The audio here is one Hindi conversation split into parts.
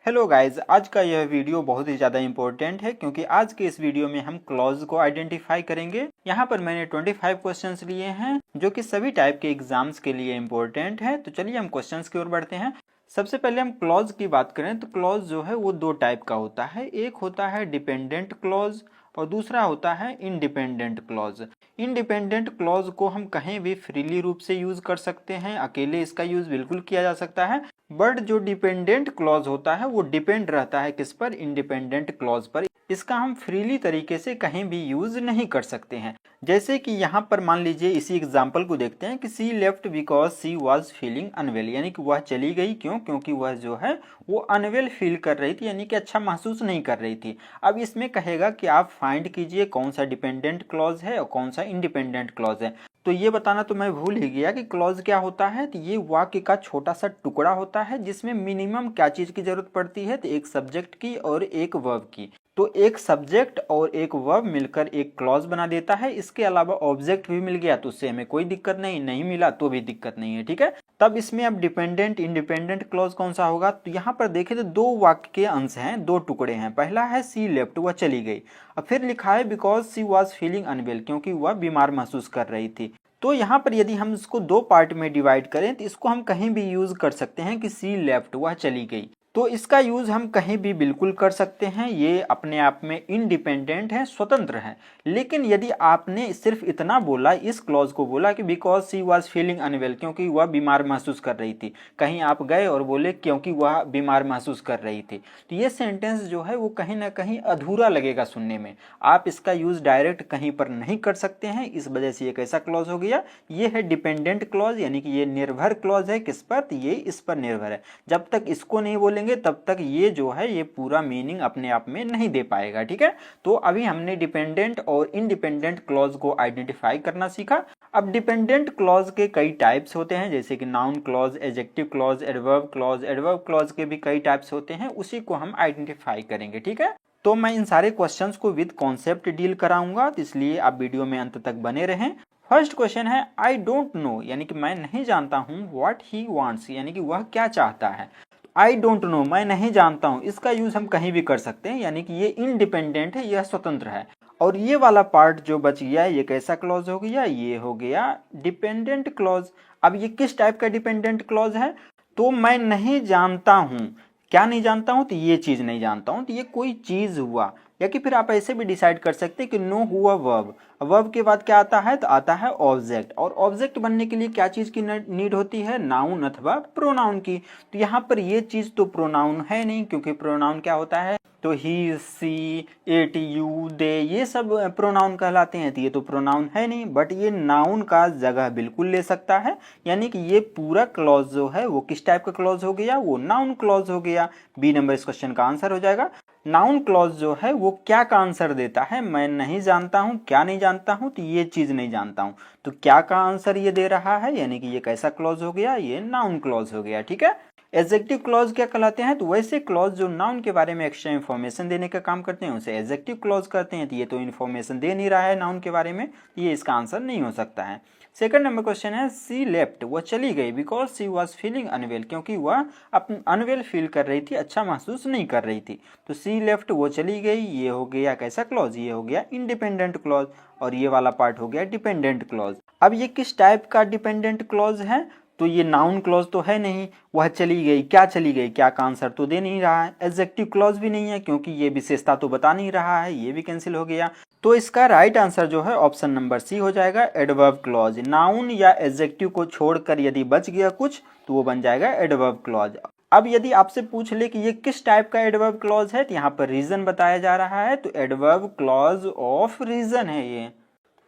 हेलो गाइस, आज का यह वीडियो बहुत ही ज़्यादा इंपॉर्टेंट है क्योंकि आज के इस वीडियो में हम क्लॉज को आइडेंटिफाई करेंगे। यहाँ पर मैंने 25 क्वेश्चंस लिए हैं जो कि सभी टाइप के एग्जाम्स के लिए इंपॉर्टेंट है। तो चलिए हम क्वेश्चंस की ओर बढ़ते हैं। सबसे पहले हम क्लॉज की बात करें तो क्लॉज जो है वो दो टाइप का होता है। एक होता है डिपेंडेंट क्लॉज और दूसरा होता है इंडिपेंडेंट क्लॉज। इंडिपेंडेंट क्लॉज को हम कहीं भी फ्रीली रूप से यूज कर सकते हैं, अकेले इसका यूज बिल्कुल किया जा सकता है। बट जो डिपेंडेंट क्लॉज होता है वो डिपेंड रहता है किस पर? इंडिपेंडेंट क्लॉज पर। इसका हम फ्रीली तरीके से कहीं भी यूज नहीं कर सकते हैं। जैसे कि यहाँ पर मान लीजिए, इसी एग्जाम्पल को देखते हैं कि she left because she was feeling unwell, यानी कि वह चली गई क्यों? क्योंकि वह जो है वो अनवेल फील कर रही थी, यानी कि अच्छा महसूस नहीं कर रही थी। अब इसमें कहेगा कि आप फाइंड कीजिए कौन सा डिपेंडेंट क्लॉज है और कौन सा इंडिपेंडेंट क्लॉज है। तो ये बताना तो मैं भूल ही गया कि क्लॉज क्या होता है। तो ये वाक्य का छोटा सा टुकड़ा होता है जिसमें मिनिमम क्या चीज की जरूरत पड़ती है? तो एक सब्जेक्ट की और एक वर्ब की। तो एक सब्जेक्ट और एक वर्ब मिलकर एक क्लॉज बना देता है। इसके अलावा ऑब्जेक्ट भी मिल गया तो उससे हमें कोई दिक्कत नहीं, नहीं मिला तो भी दिक्कत नहीं है, ठीक है। तब इसमें अब डिपेंडेंट इंडिपेंडेंट क्लॉज कौन सा होगा? तो यहाँ पर देखें तो दो वाक्य के अंश हैं, दो टुकड़े हैं। पहला है सी लेफ्ट, वह चली गई। और फिर लिखा है because she was feeling unwell, क्योंकि वह बीमार महसूस कर रही थी। तो यहाँ पर यदि हम इसको दो पार्ट में डिवाइड करें तो इसको हम कहीं भी यूज कर सकते हैं कि सी लेफ्ट, वह चली गई। तो इसका यूज हम कहीं भी बिल्कुल कर सकते हैं। ये अपने आप में इंडिपेंडेंट है, स्वतंत्र है। लेकिन यदि आपने सिर्फ इतना बोला, इस क्लॉज को बोला कि because she was feeling unwell, क्योंकि वह बीमार महसूस कर रही थी, कहीं आप गए और बोले क्योंकि वह बीमार महसूस कर रही थी, तो ये सेंटेंस जो है वो कहीं ना कहीं अधूरा लगेगा सुनने में। आप इसका यूज डायरेक्ट कहीं पर नहीं कर सकते हैं, इस वजह से ये कैसा क्लॉज हो गया? ये है डिपेंडेंट क्लॉज, यानी कि ये निर्भर क्लॉज है। किस पर? तो ये इस पर निर्भर है। जब तक इसको नहीं बोलेंगे तब तक ये जो है ये पूरा मीनिंग अपने आप में नहीं दे पाएगा, ठीक है। तो अभी हमने डिपेंडेंट और इंडिपेंडेंट क्लॉज को आइडेंटिफाई करना सीखा। अब डिपेंडेंट क्लॉज के कई टाइप्स होते हैं, जैसे कि noun clause, adjective clause, adverb clause. Adverb clause के भी कई टाइप्स होते हैं, उसी को हम आइडेंटिफाई करेंगे, ठीक है। तो मैं इन सारे क्वेश्चंस को विद कॉन्सेप्ट डील कराऊंगा, तो इसलिए आप वीडियो में अंत तक बने रहें। फर्स्ट क्वेश्चन है आई डोंट नो, यानी कि मैं नहीं जानता हूं, व्हाट ही वांट्स, यानी कि वह क्या चाहता है। आई डोंट नो, मैं नहीं जानता हूं, इसका यूज हम कहीं भी कर सकते हैं, यानी कि ये इंडिपेंडेंट है, यह स्वतंत्र है। और ये वाला पार्ट जो बच गया ये कैसा क्लॉज हो गया? ये हो गया डिपेंडेंट क्लॉज। अब ये किस टाइप का डिपेंडेंट क्लॉज है? तो मैं नहीं जानता हूं, क्या नहीं जानता हूं? तो ये चीज नहीं जानता हूं, तो ये कोई चीज हुआ। या कि फिर आप ऐसे भी डिसाइड कर सकते हैं कि नो हुआ वर्ब। वर्ब के बाद क्या आता है? तो आता है ऑब्जेक्ट। और ऑब्जेक्ट बनने के लिए क्या चीज की नीड होती है? नाउन अथवा प्रोनाउन की। तो यहाँ पर ये चीज तो प्रोनाउन है नहीं, क्योंकि प्रोनाउन क्या होता है? तो ही, सी, इट, यू, दे, ये सब प्रोनाउन कहलाते हैं। तो ये तो प्रोनाउन है नहीं, बट ये नाउन का जगह बिल्कुल ले सकता है। यानी कि ये पूरा क्लॉज जो है वो किस टाइप का क्लॉज हो गया? वो नाउन क्लॉज हो गया। बी नंबर इस क्वेश्चन का आंसर हो जाएगा। नाउन क्लॉज जो है वो क्या का आंसर देता है? मैं नहीं जानता हूं, क्या नहीं जानता हूं? तो ये चीज नहीं जानता हूं। तो क्या का आंसर ये दे रहा है, यानी कि ये कैसा क्लॉज हो गया? ये नाउन क्लॉज हो गया, ठीक है। एडजेक्टिव क्लॉज क्या कहलाते हैं? तो वैसे क्लॉज जो नाउन के बारे में एक्स्ट्रा इन्फॉर्मेशन देने का काम करते हैं उसे एडजेक्टिव क्लॉज करते हैं। तो ये तो इन्फॉर्मेशन दे नहीं रहा है नाउन के बारे में, ये इसका आंसर नहीं हो सकता है। सेकंड नंबर क्वेश्चन है सी लेफ्ट, वह चली गई because she was feeling unwell, क्योंकि वह अपन अनवेल फील कर रही थी, अच्छा महसूस नहीं कर रही थी। तो सी लेफ्ट, वो चली गई, ये हो गया कैसा क्लॉज? ये हो गया इंडिपेंडेंट क्लॉज। और ये वाला पार्ट हो गया डिपेंडेंट क्लॉज। अब ये किस टाइप का डिपेंडेंट क्लॉज है? तो ये नाउन क्लॉज तो है नहीं, वह चली गई, क्या चली गई, क्या का आंसर तो दे नहीं रहा है। एडजेक्टिव क्लॉज भी नहीं है, क्योंकि ये विशेषता तो बता नहीं रहा है, ये भी कैंसिल हो गया। तो इसका राइट आंसर जो है ऑप्शन नंबर सी हो जाएगा, एडवर्ब क्लॉज। नाउन या एडजेक्टिव को छोड़कर यदि बच गया कुछ तो वो बन जाएगा एडवर्ब क्लॉज। अब यदि आपसे पूछ ले कि ये किस टाइप का एडवर्ब क्लॉज है, तो यहाँ पर रीजन बताया जा रहा है, तो एडवर्ब क्लॉज ऑफ रीजन है ये।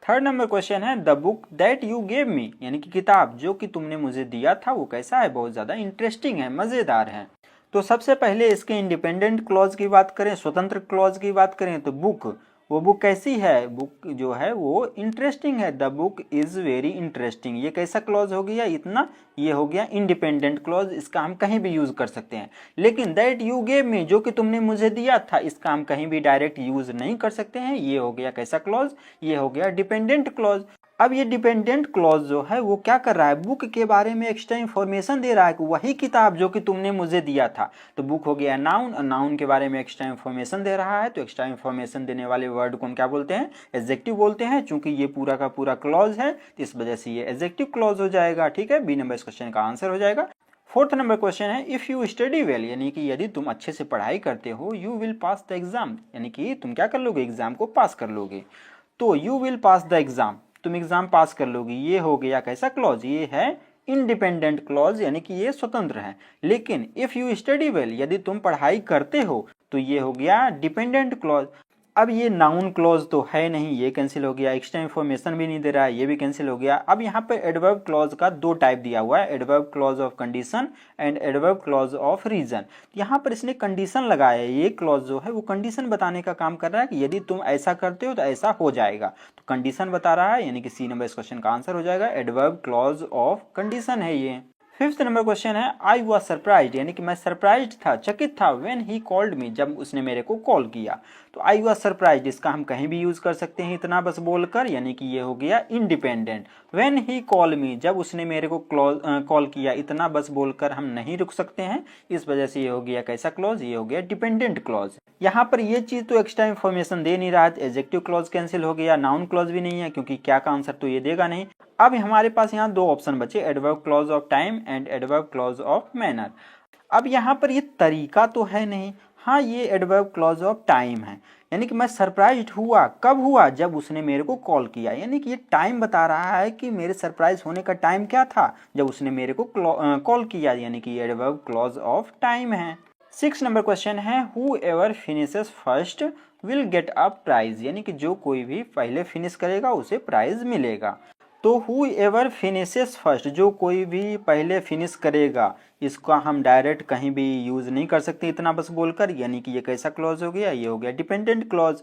थर्ड नंबर क्वेश्चन है the book that you gave me, यानी कि किताब जो कि तुमने मुझे दिया था वो कैसा है? बहुत ज्यादा इंटरेस्टिंग है, मजेदार है। तो सबसे पहले इसके इंडिपेंडेंट क्लॉज की बात करें, स्वतंत्र क्लॉज की बात करें, तो बुक, वो बुक कैसी है? बुक जो है वो इंटरेस्टिंग है, the book is very interesting. ये कैसा क्लॉज हो गया? इतना, ये हो गया इंडिपेंडेंट क्लॉज, इसका हम कहीं भी यूज कर सकते हैं। लेकिन दैट यू गेव मी, जो कि तुमने मुझे दिया था, इसका हम कहीं भी डायरेक्ट यूज नहीं कर सकते हैं। ये हो गया कैसा क्लॉज? ये हो गया डिपेंडेंट क्लॉज। अब ये डिपेंडेंट क्लॉज जो है वो क्या कर रहा है, बुक के बारे में एक्स्ट्रा इन्फॉर्मेशन दे रहा है कि वही किताब जो कि तुमने मुझे दिया था। तो बुक हो गया नाउन, और नाउन के बारे में एक्स्ट्रा इन्फॉर्मेशन दे रहा है, तो एक्स्ट्रा इन्फॉर्मेशन देने वाले वर्ड को हम क्या बोलते हैं, एडजेक्टिव बोलते हैं। चूंकि ये पूरा का पूरा क्लॉज है तो इस वजह से ये एडजेक्टिव क्लॉज हो जाएगा। ठीक है, बी नंबर इस क्वेश्चन का आंसर हो जाएगा। फोर्थ नंबर क्वेश्चन है, इफ यू स्टडी वेल, यानी कि यदि तुम अच्छे से पढ़ाई करते हो, you will pass the exam, यानी कि तुम क्या कर लोगे, एग्जाम को पास कर लोगे। तो you will pass the exam, तुम एग्जाम पास कर लोगे, ये हो गया कैसा क्लॉज, ये है इंडिपेंडेंट क्लॉज, यानी कि ये स्वतंत्र है। लेकिन इफ यू स्टडी वेल, यदि तुम पढ़ाई करते हो, तो ये हो गया डिपेंडेंट क्लॉज। अब ये नाउन क्लॉज तो है नहीं, ये कैंसिल हो गया, एक्स्ट्रा इन्फॉर्मेशन भी नहीं दे रहा है, ये भी कैंसिल हो गया। अब यहाँ पे एडवर्ब क्लॉज का दो टाइप दिया हुआ है, adverb clause of condition and adverb clause of reason. यहाँ पर इसने कंडीशन लगाया है, ये क्लॉज जो है वो कंडीशन बताने का काम कर रहा है कि यदि तुम ऐसा करते हो तो ऐसा हो जाएगा, तो कंडीशन बता रहा है, यानी कि सी नंबर इस क्वेश्चन का आंसर हो जाएगा, एडवर्ब क्लॉज ऑफ कंडीशन है ये। फिफ्थ नंबर क्वेश्चन है, आई वॉज सरप्राइज, यानी कि मैं सरप्राइज था, चकित था, व्हेन ही कॉल्ड मी, जब उसने मेरे को कॉल किया। तो आई वॉज सरप्राइज इसका हम कहीं भी यूज कर सकते हैं इतना बस बोलकर, यानी कि ये हो गया इंडिपेंडेंट। व्हेन ही कॉल मी, जब उसने मेरे को कॉल किया, इतना बस बोलकर हम नहीं रुक सकते हैं, इस वजह से ये हो गया कैसा क्लॉज, ये हो गया डिपेंडेंट क्लॉज। यहाँ पर ये चीज तो एक्स्ट्रा इन्फॉर्मेशन दे नहीं रहा है, एडजेक्टिव क्लॉज कैंसिल हो गया, नाउन क्लॉज भी नहीं है क्योंकि क्या का आंसर तो ये देगा नहीं। अब हमारे पास यहाँ दो ऑप्शन बचे, adverb clause of time and adverb clause of manner. अब यहाँ पर ये तरीका तो है नहीं, हाँ ये एडवर्ब क्लॉज ऑफ टाइम है, यानी कि मैं सरप्राइज हुआ, कब हुआ, जब उसने मेरे को कॉल किया, यानी कि ये टाइम बता रहा है कि मेरे सरप्राइज होने का टाइम क्या था, जब उसने मेरे को कॉल किया, यानी कि ये एडवर्ब क्लॉज ऑफ टाइम है। 6 नंबर क्वेश्चन है, whoever finishes first will get a prize, यानी कि जो कोई भी पहले फिनिश करेगा उसे प्राइज मिलेगा। तो हु एवर फिनिशेस फर्स्ट, जो कोई भी पहले फिनिश करेगा, इसका हम डायरेक्ट कहीं भी यूज नहीं कर सकते इतना बस बोलकर, यानी कि ये कैसा क्लॉज हो गया, ये हो गया डिपेंडेंट क्लॉज।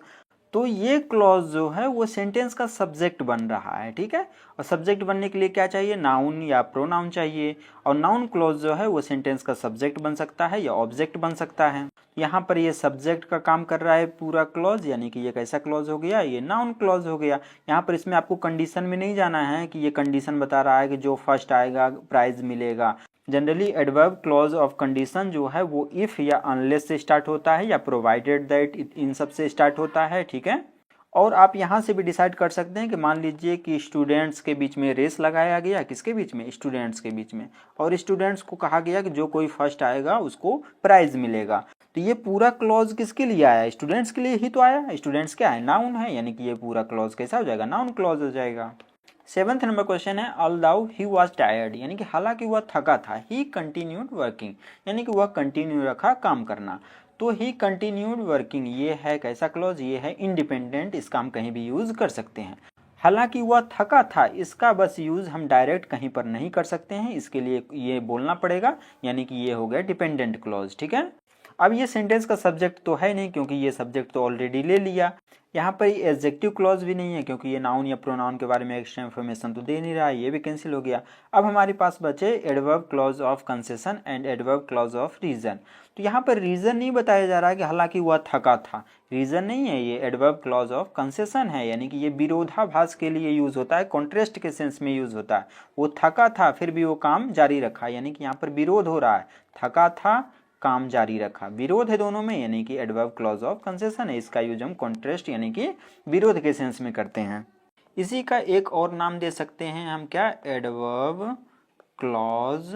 तो ये क्लॉज जो है वो सेंटेंस का सब्जेक्ट बन रहा है। ठीक है, और सब्जेक्ट बनने के लिए क्या चाहिए, नाउन या प्रोनाउन चाहिए, और नाउन क्लॉज जो है वो सेंटेंस का सब्जेक्ट बन सकता है या ऑब्जेक्ट बन सकता है। यहाँ पर ये सब्जेक्ट का काम कर रहा है पूरा क्लॉज, यानी कि ये कैसा क्लॉज हो गया, ये नाउन क्लॉज हो गया। यहाँ पर इसमें आपको कंडीशन में नहीं जाना है कि ये कंडीशन बता रहा है कि जो फर्स्ट आएगा प्राइज मिलेगा। Generally adverb clause of condition जो है वो इफ या अनलेस से स्टार्ट होता है या प्रोवाइडेड दैट, इन सब से स्टार्ट होता है। ठीक है, और आप यहाँ से भी डिसाइड कर सकते हैं कि मान लीजिए कि स्टूडेंट्स के बीच में रेस लगाया गया, किसके बीच में, स्टूडेंट्स के बीच में, और स्टूडेंट्स को कहा गया कि जो कोई फर्स्ट आएगा उसको प्राइज मिलेगा। तो ये पूरा क्लॉज किसके लिए आया, स्टूडेंट्स के लिए ही तो आया, स्टूडेंट्स क्या है, नाउन है, यानी कि ये पूरा क्लॉज कैसा हो जाएगा, नाउन क्लॉज हो जाएगा। 7th नंबर क्वेश्चन है, ऑल्दो ही वॉज टायर्ड, यानी कि हालांकि वह थका था, ही कंटिन्यूड वर्किंग, यानी कि वह कंटिन्यू रखा काम करना। तो ही कंटिन्यूड वर्किंग ये है कैसा क्लॉज, ये है इंडिपेंडेंट, इसका हम कहीं भी यूज कर सकते हैं। हालांकि वह थका था, इसका बस यूज हम डायरेक्ट कहीं पर नहीं कर सकते हैं, इसके लिए ये बोलना पड़ेगा, यानी कि ये हो गया डिपेंडेंट क्लॉज। ठीक है, अब ये सेंटेंस का सब्जेक्ट तो है नहीं क्योंकि ये सब्जेक्ट तो ऑलरेडी ले लिया। यहाँ पर एडजेक्टिव क्लॉज भी नहीं है क्योंकि ये नाउन या प्रोनाउन के बारे में एक्स्ट्रा इन्फॉर्मेशन तो दे नहीं रहा है, ये भी कैंसिल हो गया। अब हमारे पास बचे adverb clause of concession and adverb clause of reason. तो यहाँ पर रीजन नहीं बताया जा रहा है कि हालांकि वह थका था, रीजन नहीं है, ये एडवर्ब क्लॉज ऑफ कंसेशन है, यानी कि ये विरोधाभास के लिए यूज होता है, कॉन्ट्रेस्ट के सेंस में यूज होता है। वो थका था फिर भी वो काम जारी रखा, यानी कि यहाँ पर विरोध हो रहा है, थका था काम जारी रखा, विरोध है दोनों में, यानी कि एडवर्ब क्लॉज ऑफ कंसेशन है, इसका यूज हम कॉन्ट्रास्ट यानी कि विरोध के सेंस में करते हैं। इसी का एक और नाम दे सकते हैं हम, क्या, एडवर्ब क्लॉज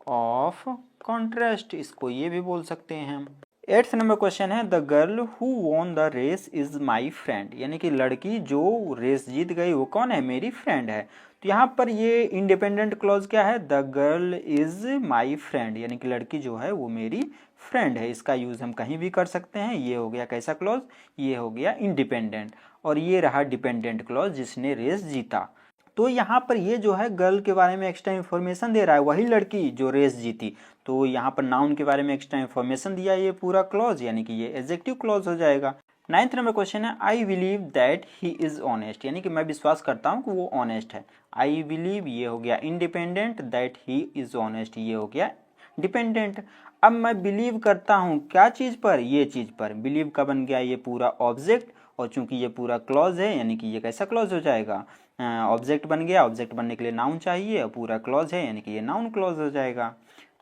ऑफ कॉन्ट्रास्ट, इसको ये भी बोल सकते हैं हम। 8th नंबर क्वेश्चन है, the girl who won the race is my friend, यानी कि लड़की जो रेस जीत गई वो कौन है, मेरी फ्रेंड है। तो यहाँ पर ये इंडिपेंडेंट क्लॉज क्या है, the girl is my friend, यानी कि लड़की जो है वो मेरी फ्रेंड है, इसका यूज हम कहीं भी कर सकते हैं। ये हो गया कैसा क्लॉज, ये हो गया इंडिपेंडेंट, और ये रहा डिपेंडेंट क्लॉज जिसने रेस जीता। तो यहाँ पर ये जो है गर्ल के बारे में एक्स्ट्रा इन्फॉर्मेशन दे रहा है, वही लड़की जो रेस जीती। तो यहाँ पर नाउन के बारे में एक्स्ट्रा इन्फॉर्मेशन दिया ये पूरा क्लॉज, यानी कि ये एडजेक्टिव क्लॉज हो जाएगा। 9th नंबर क्वेश्चन है, I believe that he is honest, यानी कि मैं विश्वास करता हूँ कि वो ऑनेस्ट है। आई बिलीव ये हो गया independent, that he is honest ये हो गया डिपेंडेंट। अब मैं बिलीव करता हूँ क्या चीज पर, ये चीज पर, बिलीव का बन गया ये पूरा ऑब्जेक्ट, और चूंकि ये पूरा क्लॉज है यानी कि ये कैसा क्लॉज हो जाएगा, ऑब्जेक्ट बन गया, ऑब्जेक्ट बनने के लिए नाउन चाहिए और पूरा क्लॉज है यानी कि ये नाउन क्लॉज हो जाएगा।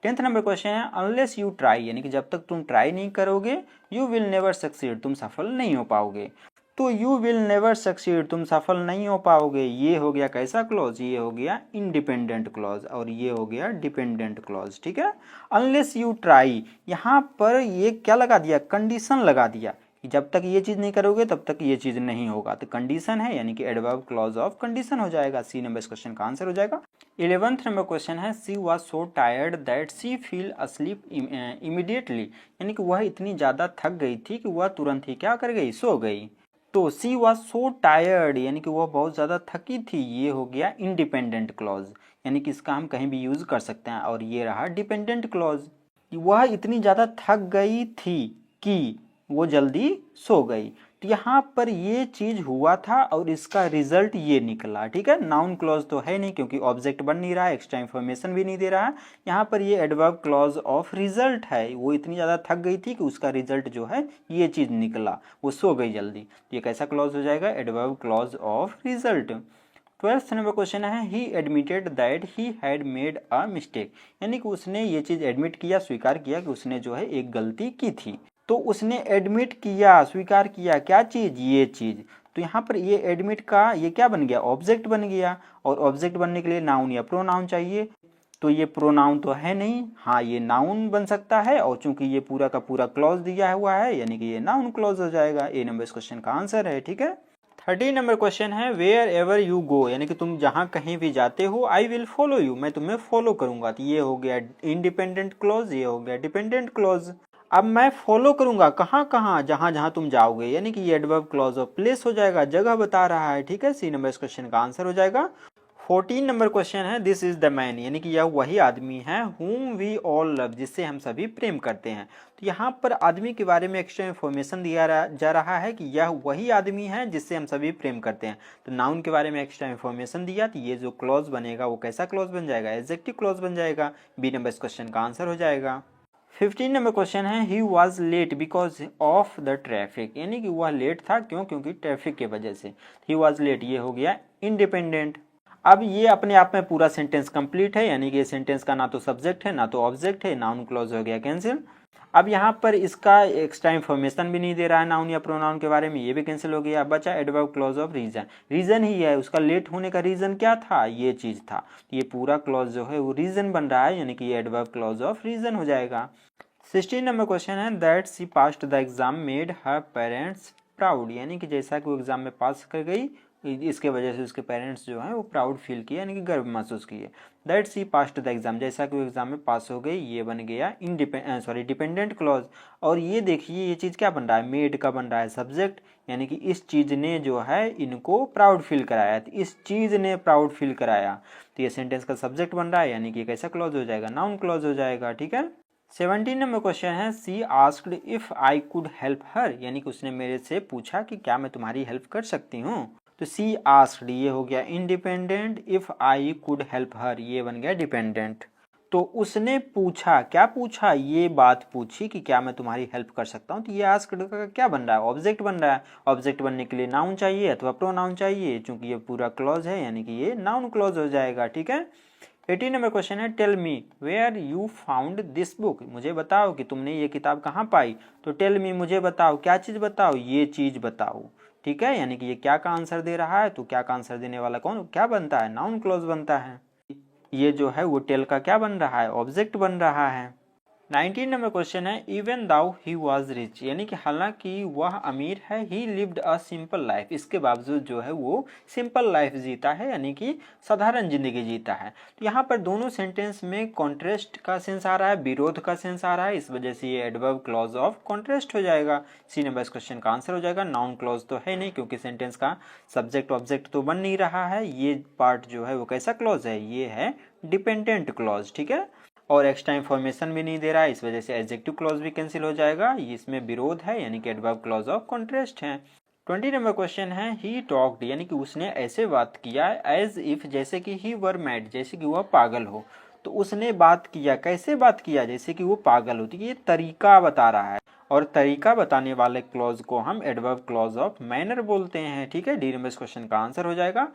10th नंबर क्वेश्चन है अनलेस यू ट्राई, यानी कि जब तक तुम ट्राई नहीं करोगे यू विल नेवर सक्सीड, तुम सफल नहीं हो पाओगे। तो यू विल नेवर सक्सीड, तुम सफल नहीं हो पाओगे, ये हो गया कैसा क्लॉज, ये हो गया इंडिपेंडेंट क्लॉज और ये हो गया डिपेंडेंट क्लॉज। ठीक है, अनलेस यू ट्राई, यहाँ पर ये क्या लगा दिया, कंडीशन लगा दिया कि जब तक ये चीज नहीं करोगे तब तक ये चीज नहीं होगा, तो कंडीशन है यानी कि एडवर्ब क्लॉज ऑफ कंडीशन हो जाएगा। सी नंबर इस क्वेश्चन का आंसर हो जाएगा। 11th नंबर क्वेश्चन है she was so tired that she feel asleep immediately, यानी कि वह इतनी ज्यादा थक गई थी कि वह तुरंत ही क्या कर गई, सो गई। तो सी वॉज सो टायर्ड यानी कि वह बहुत ज़्यादा थकी थी, ये हो गया इंडिपेंडेंट क्लॉज, यानी कि इसका हम कहीं भी यूज़ कर सकते हैं। और ये रहा डिपेंडेंट क्लॉज, वह इतनी ज़्यादा थक गई थी कि वो जल्दी सो गई। तो यहाँ पर ये चीज हुआ था और इसका रिजल्ट ये निकला। ठीक है, नाउन क्लॉज तो है नहीं क्योंकि ऑब्जेक्ट बन नहीं रहा है, एक्स्ट्रा इन्फॉर्मेशन भी नहीं दे रहा है। यहाँ पर ये एडवर्ब क्लॉज ऑफ रिजल्ट है, वो इतनी ज़्यादा थक गई थी कि उसका रिजल्ट जो है ये चीज़ निकला, वो सो गई जल्दी। ये कैसा क्लॉज हो जाएगा, adverb clause of result. 12th number question है he admitted that he had made a mistake, यानी कि उसने ये चीज़ एडमिट किया, स्वीकार किया कि उसने जो है एक गलती की थी। तो उसने एडमिट किया, स्वीकार किया, क्या चीज, ये चीज। तो यहाँ पर ये एडमिट का ये क्या बन गया, ऑब्जेक्ट बन गया, और ऑब्जेक्ट बनने के लिए नाउन या प्रोनाउन चाहिए। तो ये प्रोनाउन तो है नहीं, हाँ ये नाउन बन सकता है, और चूंकि ये पूरा का पूरा क्लॉज दिया हुआ है यानी कि ये नाउन क्लॉज हो जाएगा। ए नंबर इस क्वेश्चन का आंसर है। ठीक है, 13 नंबर क्वेश्चन है वेयर एवर यू गो, यानी कि तुम जहां कहीं भी जाते हो, आई विल फॉलो यू, मैं तुम्हें फॉलो करूंगा। तो ये हो गया इंडिपेंडेंट क्लॉज, ये हो गया डिपेंडेंट क्लॉज। अब मैं फॉलो करूंगा कहाँ कहाँ, जहां जहां तुम जाओगे, यानी कि ये एडवर्ब क्लॉज ऑफ प्लेस हो जाएगा, जगह बता रहा है। ठीक है, सी नंबर इस क्वेश्चन का आंसर हो जाएगा। 14 नंबर क्वेश्चन है दिस इज द मैन, यानी कि यह वही आदमी है whom we all love, जिससे हम सभी प्रेम करते हैं। तो यहाँ पर आदमी के बारे में एक्स्ट्रा इन्फॉर्मेशन दिया जा रहा है कि यह वही आदमी है जिससे हम सभी प्रेम करते हैं। तो नाउन के बारे में एक्स्ट्रा इन्फॉर्मेशन दिया, तो ये जो क्लॉज बनेगा वो कैसा क्लॉज बन जाएगा, एडजेक्टिव क्लॉज बन जाएगा। बी नंबर इस क्वेश्चन का आंसर हो जाएगा। 15 नंबर क्वेश्चन है he was late because of the traffic, यानी कि वह लेट था क्यों, क्योंकि ट्रैफिक की वजह से। ही वॉज लेट, ये हो गया इंडिपेंडेंट। अब ये अपने आप में पूरा सेंटेंस कंप्लीट है, यानी कि ये सेंटेंस का ना तो सब्जेक्ट है ना तो ऑब्जेक्ट है, नाउन क्लॉज हो गया कैंसिल। अब यहाँ पर इसका एक्स्ट्रा इन्फॉर्मेशन भी नहीं दे रहा है नाउन या प्रोनाउन के बारे में, ये भी कैंसिल हो गया। बचा adverb clause of reason, reason ही है, उसका लेट होने का रीजन क्या था, ये चीज था। ये पूरा क्लॉज जो है वो रीजन बन रहा है, यानी कि ये एडवर्ब क्लॉज ऑफ रीजन हो जाएगा। 16 नंबर क्वेश्चन है that she passed the exam made her parents proud, यानी कि जैसा कि वो एग्जाम में पास कर गई इसके वजह से उसके पेरेंट्स जो हैं वो प्राउड फील किए, यानी कि गर्व महसूस किए। That she passed the exam, जैसा कि वो एग्जाम में पास हो गई, ये बन गया डिपेंडेंट क्लॉज। और ये देखिए ये चीज़ क्या बन रहा है, मेड का बन रहा है सब्जेक्ट, यानी कि इस चीज़ ने जो है इनको प्राउड फील कराया, तो इस चीज़ ने प्राउड फील कराया, तो ये सेंटेंस का सब्जेक्ट बन रहा है, यानी कि कैसा क्लॉज हो जाएगा, नाउन क्लॉज हो जाएगा। ठीक है, 17 नंबर क्वेश्चन है she asked if I could help her, यानी कि उसने मेरे से पूछा कि क्या मैं तुम्हारी हेल्प कर सकती हूँ। तो सी आस्क्ड ये हो गया independent, if I could help हर ये बन गया डिपेंडेंट। तो उसने पूछा, क्या पूछा, ये बात पूछी कि क्या मैं तुम्हारी हेल्प कर सकता हूँ, तो ये आस्क्ड का क्या बन रहा है, ऑब्जेक्ट बन रहा है। ऑब्जेक्ट बनने के लिए नाउन चाहिए अथवा प्रोनाउन चाहिए, चूंकि ये पूरा क्लॉज है यानी कि ये नाउन क्लॉज हो जाएगा। ठीक है, 18 नंबर क्वेश्चन है tell me where you found this book, मुझे बताओ कि तुमने ये किताब कहाँ पाई। तो टेल मी मुझे बताओ, क्या चीज़ बताओ, ये चीज़ बताओ। ठीक है, यानी कि ये क्या का आंसर दे रहा है, तो क्या का आंसर देने वाला कौन, क्या बनता है, नाउन क्लॉज बनता है। ये जो है वो टेल का क्या बन रहा है, ऑब्जेक्ट बन रहा है। 19 नंबर क्वेश्चन है even though he was rich, यानी कि हालांकि वह अमीर है, he lived a simple life, इसके बावजूद जो है वो सिंपल लाइफ जीता है, यानी कि साधारण जिंदगी जीता है। तो यहाँ पर दोनों सेंटेंस में कॉन्ट्रास्ट का सेंस आ रहा है, विरोध का सेंस आ रहा है, इस वजह से ये एडवर्ब क्लॉज ऑफ कॉन्ट्रास्ट हो जाएगा। सी नंबर इस क्वेश्चन का आंसर हो जाएगा। नाउन क्लॉज तो है नहीं क्योंकि सेंटेंस का सब्जेक्ट ऑब्जेक्ट तो बन नहीं रहा है, ये पार्ट जो है वो कैसा क्लॉज है, ये है डिपेंडेंट क्लॉज। ठीक है, और एक्स्ट्रा इन्फॉर्मेशन भी नहीं दे रहा है, इस वजह से एडजेक्टिव क्लॉज भी कैंसिल हो जाएगा, इसमें विरोध है यानी कि एडवर्ब क्लॉज ऑफ कॉन्ट्रास्ट है। 20 नंबर क्वेश्चन है ही टॉक्ड, यानी कि उसने ऐसे बात किया एज इफ, जैसे कि ही वर मैड, जैसे कि वह पागल हो। तो उसने बात किया, कैसे बात किया, जैसे कि वो पागल हो, तो ये तरीका बता रहा है, और तरीका बताने वाले क्लॉज को हम एडवर्ब क्लॉज ऑफ मैनर बोलते हैं। ठीक है, डी नंबर क्वेश्चन का आंसर हो जाएगा।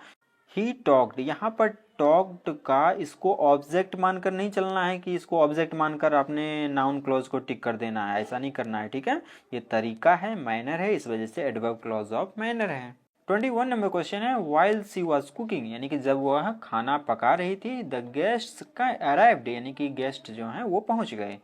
ही टॉक्ड, यहाँ पर टॉक्ड का इसको ऑब्जेक्ट मानकर नहीं चलना है कि इसको ऑब्जेक्ट मानकर आपने नाउन क्लॉज को टिक कर देना है, ऐसा नहीं करना है, ठीक है। ये तरीका है, मैनर है, इस वजह से एडवर्ब क्लॉज ऑफ मैनर है। 21 नंबर क्वेश्चन है वाइल सी वॉज कुकिंग, यानी कि जब वह खाना पका रही थी, द गेस्ट का अराइव्ड, यानी कि गेस्ट जो हैं वो पहुंच गए।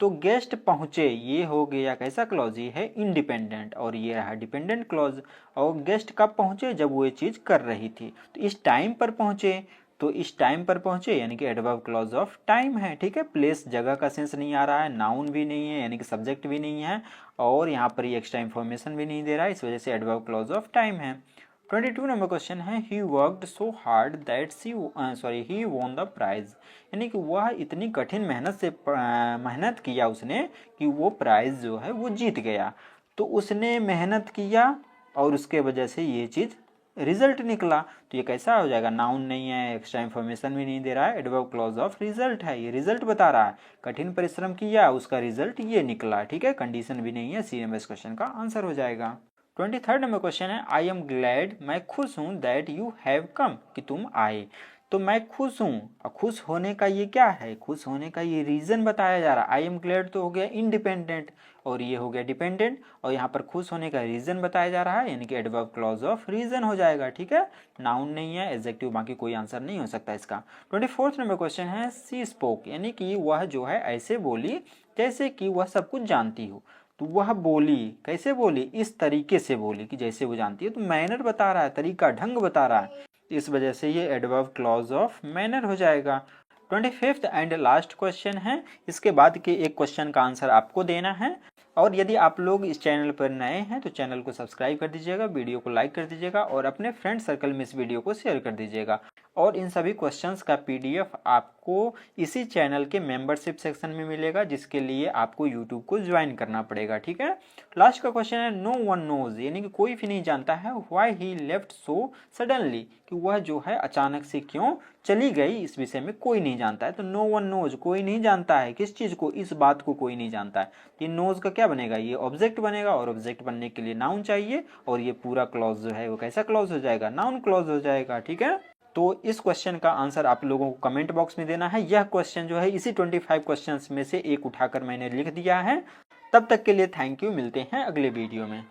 तो गेस्ट पहुंचे ये हो गया कैसा क्लॉज, ये है इंडिपेंडेंट, और ये रहा डिपेंडेंट क्लॉज। और गेस्ट कब पहुंचे, जब वो ये चीज कर रही थी, तो इस टाइम पर पहुंचे, तो इस टाइम पर पहुंचे यानी कि एडवर्ब क्लॉज ऑफ टाइम है, ठीक है। प्लेस जगह का सेंस नहीं आ रहा है, नाउन भी नहीं है यानी कि सब्जेक्ट भी नहीं है, और यहाँ पर ये एक्स्ट्रा इन्फॉर्मेशन भी नहीं दे रहा है, इस वजह से एडवर्ब क्लॉज ऑफ टाइम है। 22 नंबर क्वेश्चन है he worked so hard that he won the prize, यानी कि वह इतनी कठिन मेहनत से मेहनत किया उसने कि वो प्राइज जो है वो जीत गया। तो उसने मेहनत किया और उसके वजह से ये चीज़ रिजल्ट निकला, तो ये कैसा हो जाएगा, नाउन नहीं है, एक्स्ट्रा इन्फॉर्मेशन भी नहीं दे रहा है, एडवर्ब क्लॉज ऑफ रिजल्ट है, ये रिजल्ट बता रहा है, कठिन परिश्रम किया उसका रिजल्ट ये निकला, ठीक है। कंडीशन भी नहीं है, CMS क्वेश्चन का आंसर हो जाएगा। 23 नंबर क्वेश्चन है आई एम ग्लैड, मैं खुश हूँ, दैट यू हैव कम, कि तुम आए। तो मैं खुश हूँ, और खुश होने का ये क्या है, खुश होने का ये रीजन बताया जा रहा है। आई एम ग्लैड तो हो गया इंडिपेंडेंट और ये हो गया डिपेंडेंट, और यहाँ पर खुश होने का रीजन बताया जा रहा है, यानी कि एडवर्ब क्लॉज ऑफ रीजन हो जाएगा, ठीक है। नाउन नहीं है, एडजेक्टिव, बाकी कोई आंसर नहीं हो सकता इसका। 24 नंबर क्वेश्चन है सी स्पोक, यानी कि वह जो है ऐसे बोली जैसे कि वह सब कुछ जानती हो। तो वह बोली, कैसे बोली, इस तरीके से बोली कि जैसे वो जानती है, तो मैनर बता रहा है, तरीका, ढंग बता रहा है, इस वजह से ये एडवर्ब क्लॉज ऑफ मैनर हो जाएगा। 25th एंड लास्ट क्वेश्चन है, इसके बाद के एक क्वेश्चन का आंसर आपको देना है। और यदि आप लोग इस चैनल पर नए हैं तो चैनल को सब्सक्राइब कर दीजिएगा, वीडियो को लाइक कर दीजिएगा और अपने फ्रेंड सर्कल में इस वीडियो को शेयर कर दीजिएगा। और इन सभी क्वेश्चंस का PDF आपको इसी चैनल के मेंबरशिप सेक्शन में मिलेगा, जिसके लिए आपको यूट्यूब को ज्वाइन करना पड़ेगा, ठीक है। लास्ट का क्वेश्चन है नो वन नोज, यानी कि कोई भी नहीं जानता है why he left so suddenly, कि वह जो है अचानक से क्यों चली गई, इस विषय में कोई नहीं जानता है। तो नो वन नोज, कोई नहीं जानता है, किस चीज को, इस बात को कोई नहीं जानता है। ये नोज का क्या बनेगा, ये ऑब्जेक्ट बनेगा, और ऑब्जेक्ट बनने के लिए नाउन चाहिए, और ये पूरा क्लॉज जो है वो कैसा क्लॉज हो जाएगा, नाउन क्लॉज हो जाएगा, ठीक है। तो इस क्वेश्चन का आंसर आप लोगों को कमेंट बॉक्स में देना है। यह क्वेश्चन जो है इसी 25 क्वेश्चंस में से एक उठाकर मैंने लिख दिया है। तब तक के लिए थैंक यू, मिलते हैं अगले वीडियो में।